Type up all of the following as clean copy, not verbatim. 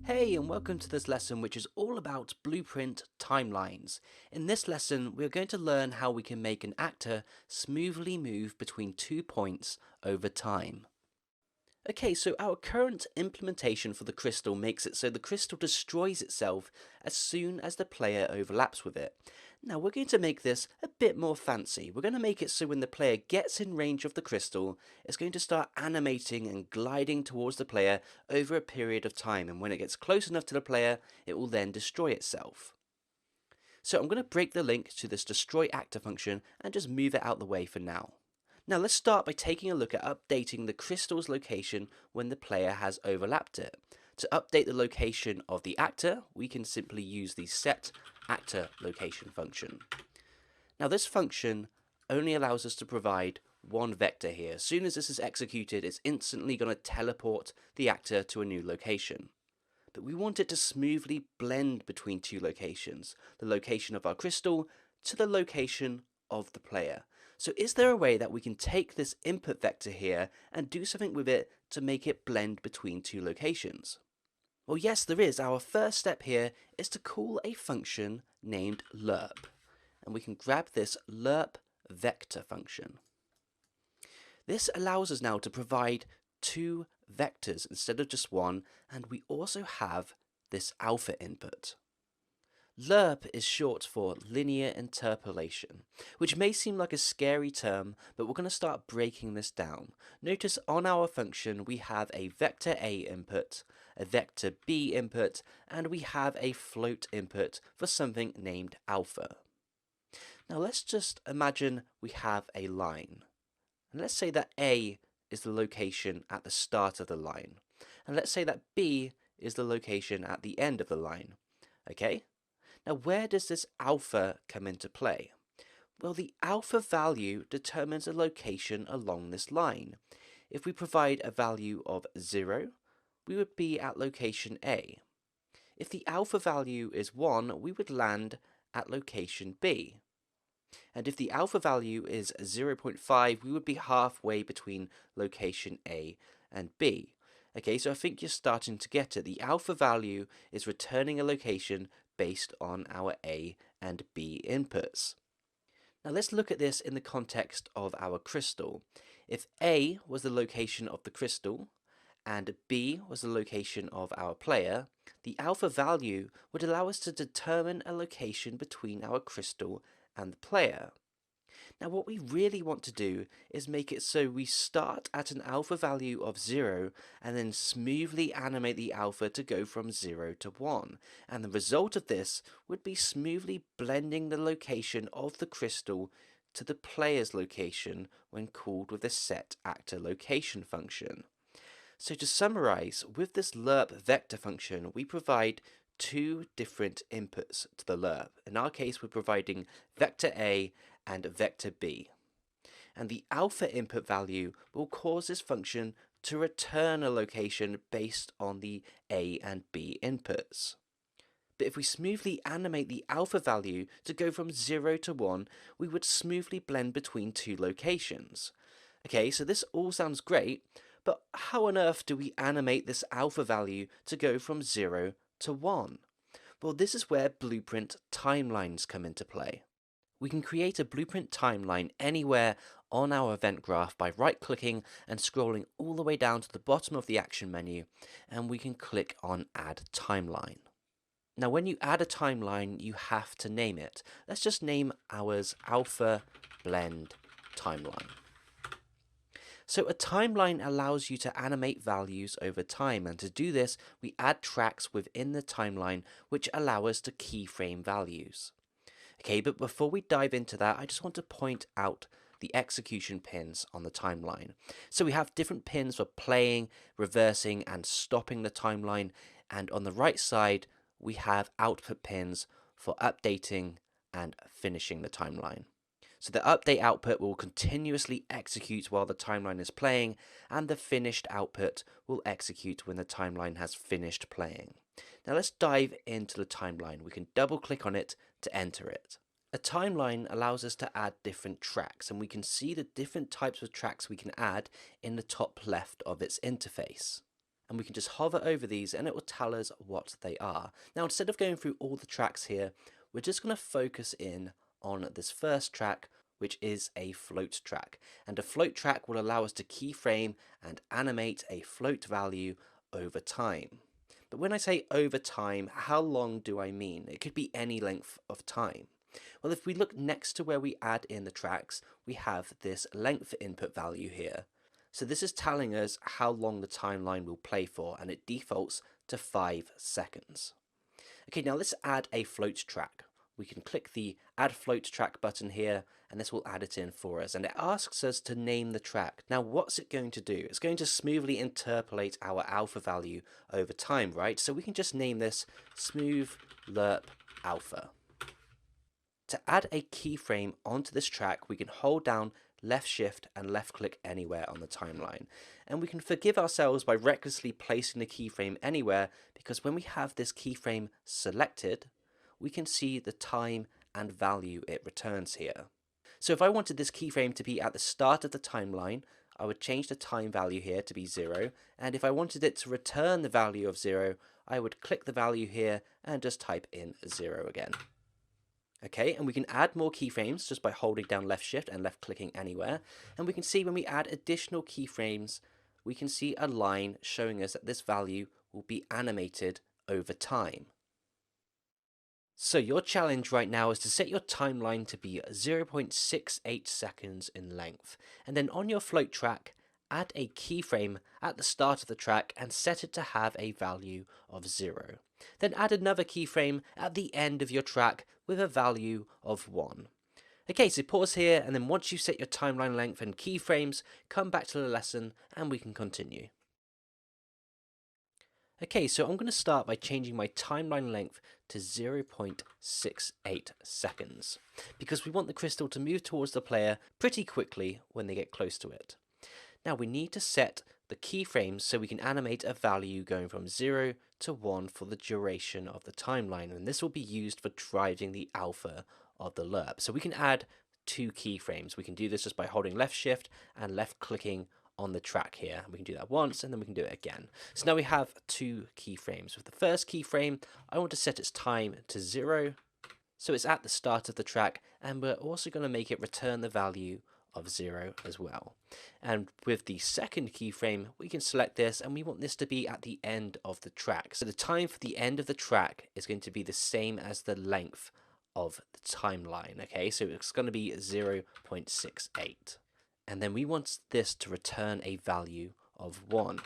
Hey, and welcome to this lesson, which is all about blueprint timelines. In this lesson, we're going to learn how we can make an actor smoothly move between 2 points over time. Okay, so our current implementation for the crystal makes it so the crystal destroys itself as soon as the player overlaps with it. Now we're going to make this a bit more fancy. We're going to make it so when the player gets in range of the crystal, it's going to start animating and gliding towards the player over a period of time, and when it gets close enough to the player, it will then destroy itself. So I'm going to break the link to this destroy actor function and just move it out the way for now. Now let's start by taking a look at updating the crystal's location when the player has overlapped it. To update the location of the actor, we can simply use the set actor location function. Now this function only allows us to provide one vector here. As soon as this is executed, it's instantly going to teleport the actor to a new location. But we want it to smoothly blend between two locations, the location of our crystal to the location of the player. So is there a way that we can take this input vector here and do something with it to make it blend between two locations? Well, yes, there is. Our first step here is to call a function named lerp. And we can grab this lerp vector function. This allows us now to provide two vectors instead of just one, and we also have this alpha input. Lerp is short for linear interpolation, which may seem like a scary term, but we're going to start breaking this down. Notice on our function we have a vector A input, a vector B input, and we have a float input for something named alpha. Now let's just imagine we have a line. And let's say that A is the location at the start of the line. And let's say that B is the location at the end of the line. Okay? Now where does this alpha come into play? Well, the alpha value determines a location along this line. If we provide a value of 0, we would be at location A. If the alpha value is 1, we would land at location B. And if the alpha value is 0.5, we would be halfway between location A and B. Okay, so I think you're starting to get it. The alpha value is returning a location based on our A and B inputs. Now let's look at this in the context of our crystal. If A was the location of the crystal and B was the location of our player, the alpha value would allow us to determine a location between our crystal and the player. Now what we really want to do is make it so we start at an alpha value of 0 and then smoothly animate the alpha to go from 0 to 1. And the result of this would be smoothly blending the location of the crystal to the player's location when called with the set actor location function. So to summarize, with this lerp vector function, we provide two different inputs to the lerp. In our case, we're providing vector A and vector B. And the alpha input value will cause this function to return a location based on the A and B inputs. But if we smoothly animate the alpha value to go from 0 to 1, we would smoothly blend between two locations. Okay, so this all sounds great, but how on earth do we animate this alpha value to go from 0 to 1? Well, this is where blueprint timelines come into play. We can create a blueprint timeline anywhere on our event graph by right-clicking and scrolling all the way down to the bottom of the action menu, and we can click on Add Timeline. Now when you add a timeline, you have to name it. Let's just name ours Alpha Blend Timeline. So a timeline allows you to animate values over time, and to do this we add tracks within the timeline which allow us to keyframe values. Okay, but before we dive into that, I just want to point out the execution pins on the timeline. So we have different pins for playing, reversing, and stopping the timeline, and on the right side we have output pins for updating and finishing the timeline. So the update output will continuously execute while the timeline is playing, and the finished output will execute when the timeline has finished playing. Now let's dive into the timeline. We can double click on it to enter it. A timeline allows us to add different tracks, and we can see the different types of tracks we can add in the top left of its interface. And we can just hover over these and it will tell us what they are. Now, instead of going through all the tracks here, we're just going to focus in on this first track, which is a float track. And a float track will allow us to keyframe and animate a float value over time. But when I say over time, how long do I mean? It could be any length of time. Well, if we look next to where we add in the tracks, we have this length input value here. So this is telling us how long the timeline will play for, and it defaults to 5 seconds. Okay, now let's add a float track. We can click the Add Float Track button here, and this will add it in for us. And it asks us to name the track. Now, what's it going to do? It's going to smoothly interpolate our alpha value over time, right? So we can just name this Smooth Lerp Alpha. To add a keyframe onto this track, we can hold down left shift and left click anywhere on the timeline. And we can forgive ourselves by recklessly placing the keyframe anywhere, because when we have this keyframe selected, we can see the time and value it returns here. So if I wanted this keyframe to be at the start of the timeline, I would change the time value here to be 0, and if I wanted it to return the value of 0, I would click the value here and just type in 0 again. Okay, and we can add more keyframes just by holding down left shift and left clicking anywhere. And we can see when we add additional keyframes, we can see a line showing us that this value will be animated over time. So your challenge right now is to set your timeline to be 0.68 seconds in length. And then on your float track, add a keyframe at the start of the track and set it to have a value of 0. Then add another keyframe at the end of your track with a value of 1. Okay, so pause here, and then once you set your timeline length and keyframes, come back to the lesson and we can continue. Okay, so I'm going to start by changing my timeline length to 0.68 seconds, because we want the crystal to move towards the player pretty quickly when they get close to it. Now we need to set the keyframes so we can animate a value going from 0 to 1 for the duration of the timeline, and this will be used for driving the alpha of the lerp. So we can add 2 keyframes. We can do this just by holding left shift and left clicking on the track here. We can do that once and then we can do it again. So now we have 2 keyframes. With the first keyframe, I want to set its time to 0, so it's at the start of the track, and we're also going to make it return the value of 0 as well. And with the second keyframe, we can select this, and we want this to be at the end of the track. So the time for the end of the track is going to be the same as the length of the timeline. Okay, so it's going to be 0.68. And then we want this to return a value of 1.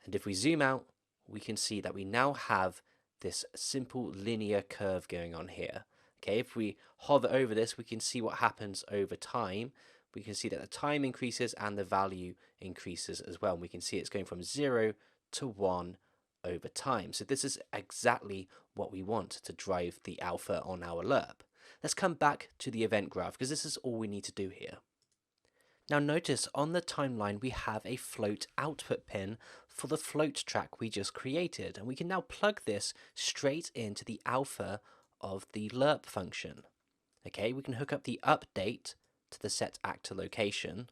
And if we zoom out, we can see that we now have this simple linear curve going on here. Okay, if we hover over this, we can see what happens over time. We can see that the time increases and the value increases as well. And we can see it's going from 0 to 1 over time. So this is exactly what we want to drive the alpha on our lerp. Let's come back to the event graph, because this is all we need to do here. Now notice on the timeline we have a float output pin for the float track we just created, and we can now plug this straight into the alpha of the lerp function. Okay, we can hook up the update to the set actor location,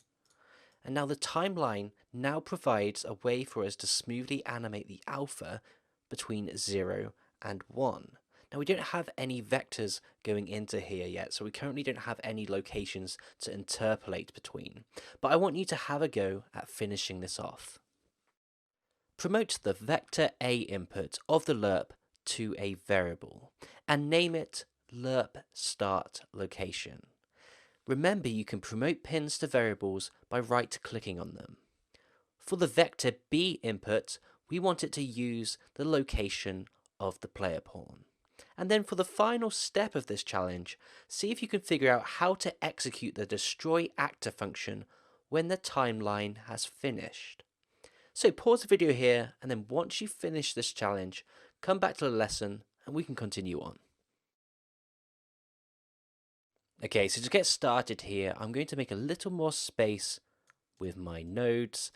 and now the timeline now provides a way for us to smoothly animate the alpha between 0 and 1. Now we don't have any vectors going into here yet, so we currently don't have any locations to interpolate between, but I want you to have a go at finishing this off. Promote the vector A input of the lerp to a variable and name it lerp start location. Remember, you can promote pins to variables by right-clicking on them. For the vector B input, we want it to use the location of the player pawn. And then for the final step of this challenge, see if you can figure out how to execute the destroy actor function when the timeline has finished. So pause the video here, and then once you finish this challenge, come back to the lesson and we can continue on. Okay, so to get started here, I'm going to make a little more space with my nodes,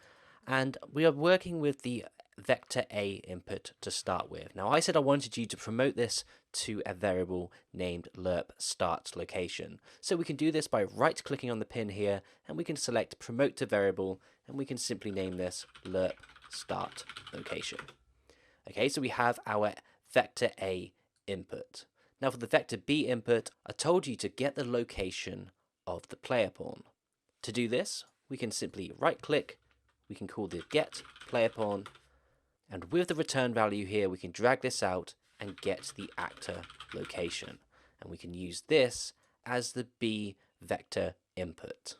and we are working with the vector A input to start with. Now I said I wanted you to promote this to a variable named lerp start location. So we can do this by right clicking on the pin here, and we can select promote to variable, and we can simply name this lerp start location. Okay, so we have our vector A input. Now for the vector B input, I told you to get the location of the player pawn. To do this, we can simply right click, we can call the get player pawn, and with the return value here, we can drag this out and get the actor location. And we can use this as the B vector input.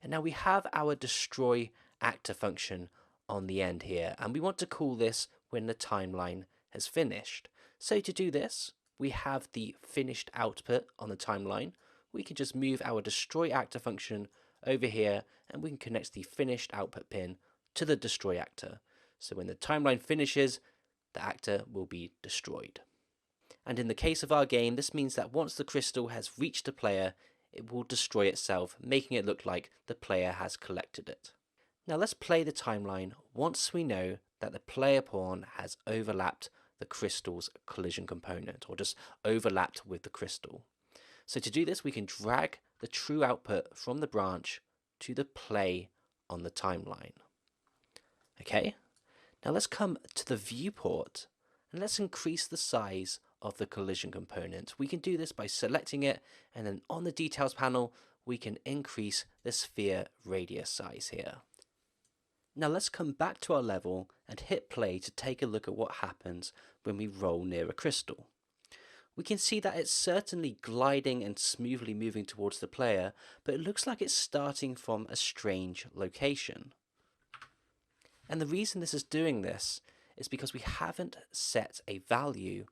And now we have our destroy actor function on the end here, and we want to call this when the timeline has finished. So to do this, we have the finished output on the timeline. We can just move our destroy actor function over here, and we can connect the finished output pin to the destroy actor. So when the timeline finishes, the actor will be destroyed. And in the case of our game, this means that once the crystal has reached the player, it will destroy itself, making it look like the player has collected it. Now let's play the timeline once we know that the player pawn has overlapped the crystal's collision component, or just overlapped with the crystal. So to do this, we can drag the true output from the branch to the play on the timeline. Okay, now let's come to the viewport and let's increase the size of the collision component. We can do this by selecting it, and then on the details panel, we can increase the sphere radius size here. Now let's come back to our level and hit play to take a look at what happens when we roll near a crystal. We can see that it's certainly gliding and smoothly moving towards the player, but it looks like it's starting from a strange location. And the reason this is doing this is because we haven't set a value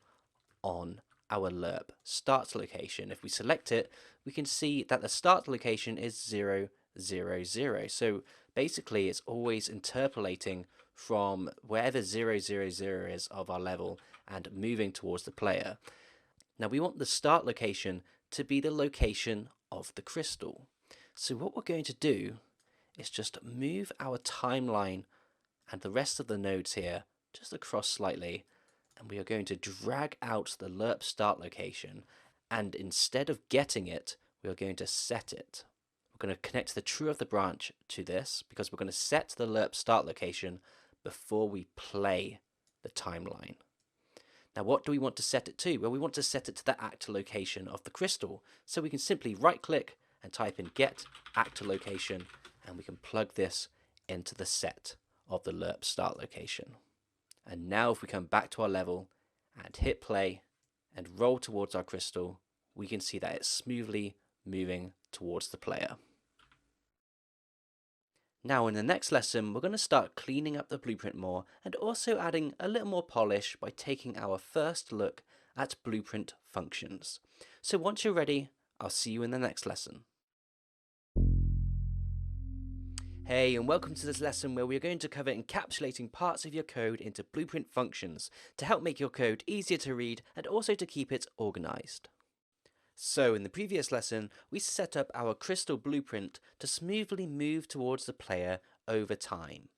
on our lerp start location. If we select it, we can see that the start location is 0, 0, 0. So basically it's always interpolating from wherever 0, 0, 0 is of our level and moving towards the player. Now we want the start location to be the location of the crystal. So what we're going to do is just move our timeline and the rest of the nodes here just across slightly, and we are going to drag out the lerp start location, and instead of getting it, we are going to set it. We're going to connect the true of the branch to this because we're going to set the lerp start location before we play the timeline. Now what do we want to set it to? Well, we want to set it to the actor location of the crystal. So we can simply right click and type in get actor location, and we can plug this into the set of the lerp start location. And now if we come back to our level and hit play and roll towards our crystal, we can see that it's smoothly moving towards the player. Now in the next lesson, we're going to start cleaning up the blueprint more and also adding a little more polish by taking our first look at blueprint functions. So once you're ready, I'll see you in the next lesson. Hey, and welcome to this lesson where we are going to cover encapsulating parts of your code into blueprint functions to help make your code easier to read and also to keep it organized. So in the previous lesson, we set up our crystal blueprint to smoothly move towards the player over time.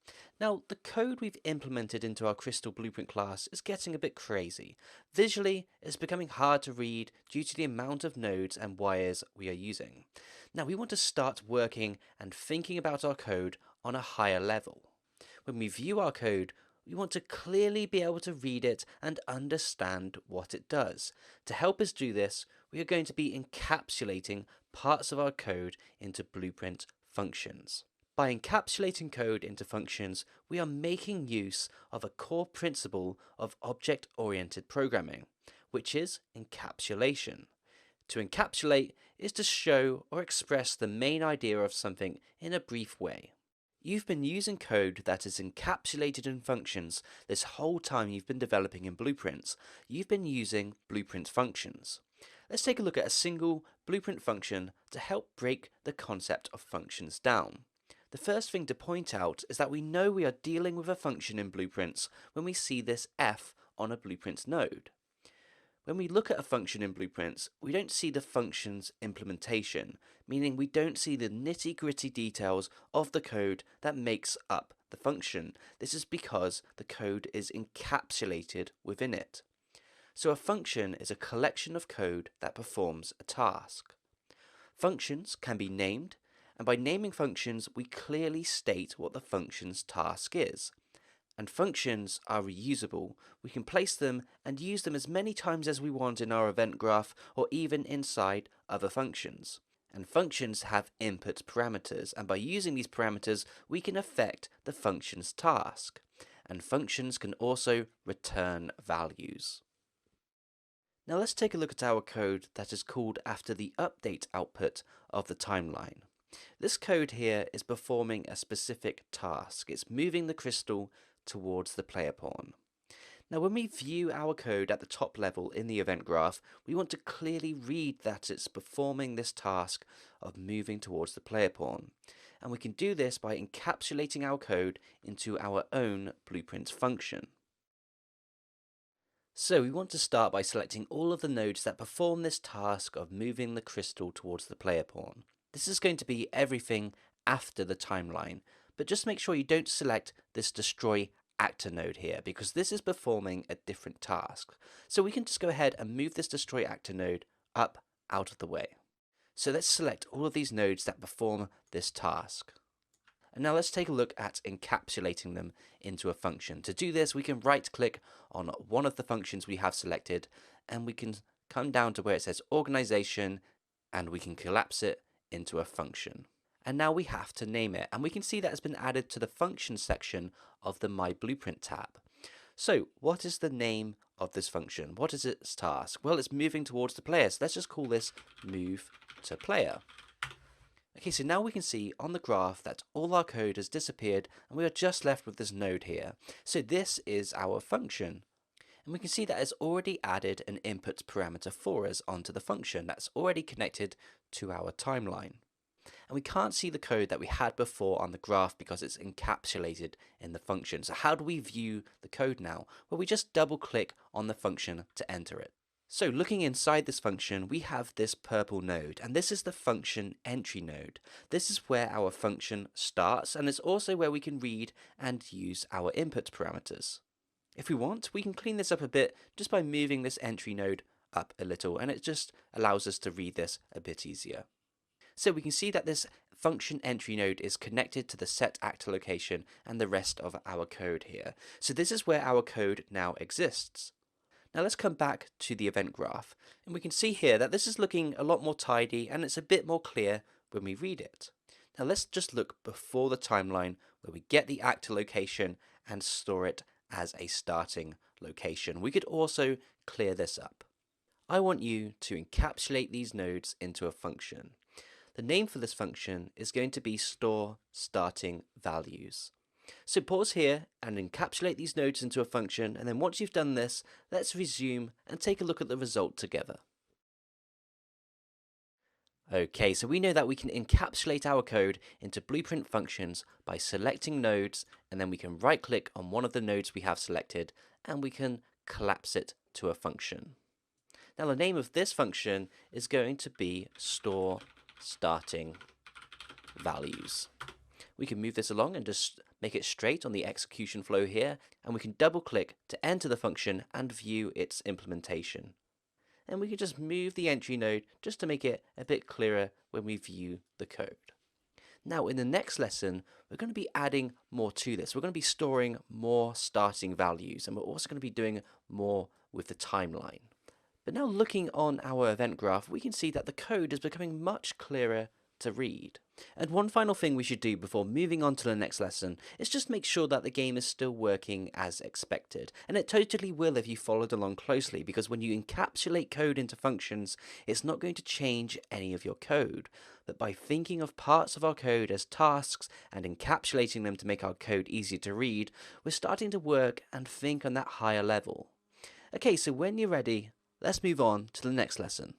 Now, the code we've implemented into our crystal blueprint class is getting a bit crazy. Visually, it's becoming hard to read due to the amount of nodes and wires we are using. Now, we want to start working and thinking about our code on a higher level. When we view our code, we want to clearly be able to read it and understand what it does. To help us do this, we are going to be encapsulating parts of our code into blueprint functions. By encapsulating code into functions, we are making use of a core principle of object-oriented programming, which is encapsulation. To encapsulate is to show or express the main idea of something in a brief way. You've been using code that is encapsulated in functions this whole time you've been developing in blueprints. You've been using blueprint functions. Let's take a look at a single blueprint function to help break the concept of functions down. The first thing to point out is that we know we are dealing with a function in blueprints when we see this f on a blueprint node. When we look at a function in blueprints, we don't see the function's implementation, meaning we don't see the nitty-gritty details of the code that makes up the function. This is because the code is encapsulated within it. So a function is a collection of code that performs a task. Functions can be named, and by naming functions, we clearly state what the function's task is. And functions are reusable. We can place them and use them as many times as we want in our event graph or even inside other functions. And functions have input parameters, and by using these parameters, we can affect the function's task. And functions can also return values. Now let's take a look at our code that is called after the update output of the timeline. This code here is performing a specific task. It's moving the crystal towards the player pawn. Now when we view our code at the top level in the event graph, we want to clearly read that it's performing this task of moving towards the player pawn. And we can do this by encapsulating our code into our own blueprint function. So we want to start by selecting all of the nodes that perform this task of moving the crystal towards the player pawn. This is going to be everything after the timeline, but just make sure you don't select this destroy actor node here because this is performing a different task. So we can just go ahead and move this destroy actor node up out of the way. So let's select all of these nodes that perform this task. And now let's take a look at encapsulating them into a function. To do this, we can right click on one of the functions we have selected, and we can come down to where it says organization, and we can collapse it into a function. And now we have to name it, and we can see that it's been added to the function section of the My Blueprint tab. So what is the name of this function? What is its task? Well, it's moving towards the player, so let's just call this move to player. Okay, so now we can see on the graph that all our code has disappeared and we are just left with this node here. So this is our function. And we can see that it's already added an input parameter for us onto the function that's already connected to our timeline. And we can't see the code that we had before on the graph because it's encapsulated in the function. So how do we view the code now? Well, we just double click on the function to enter it. So looking inside this function, we have this purple node, and this is the function entry node. This is where our function starts, and it's also where we can read and use our input parameters. If we want, we can clean this up a bit just by moving this entry node up a little, and it just allows us to read this a bit easier. So we can see that this function entry node is connected to the set actor location and the rest of our code here. So this is where our code now exists. Now let's come back to the event graph, and we can see here that this is looking a lot more tidy and it's a bit more clear when we read it. Now let's just look before the timeline where we get the actor location and store it as a starting location. We could also clear this up. I want you to encapsulate these nodes into a function. The name for this function is going to be store starting values. So pause here and encapsulate these nodes into a function, and then once you've done this, let's resume and take a look at the result together. Okay, so we know that we can encapsulate our code into blueprint functions by selecting nodes, and then we can right click on one of the nodes we have selected and we can collapse it to a function. Now the name of this function is going to be store starting values. We can move this along and just make it straight on the execution flow here, and we can double click to enter the function and view its implementation. And we can just move the entry node just to make it a bit clearer when we view the code. Now in the next lesson, we're going to be adding more to this. We're going to be storing more starting values, and we're also going to be doing more with the timeline. But now looking on our event graph, we can see that the code is becoming much clearer to read. And one final thing we should do before moving on to the next lesson is just make sure that the game is still working as expected. And it totally will if you followed along closely, because when you encapsulate code into functions, it's not going to change any of your code. But by thinking of parts of our code as tasks and encapsulating them to make our code easier to read, we're starting to work and think on that higher level. Okay, so when you're ready, let's move on to the next lesson.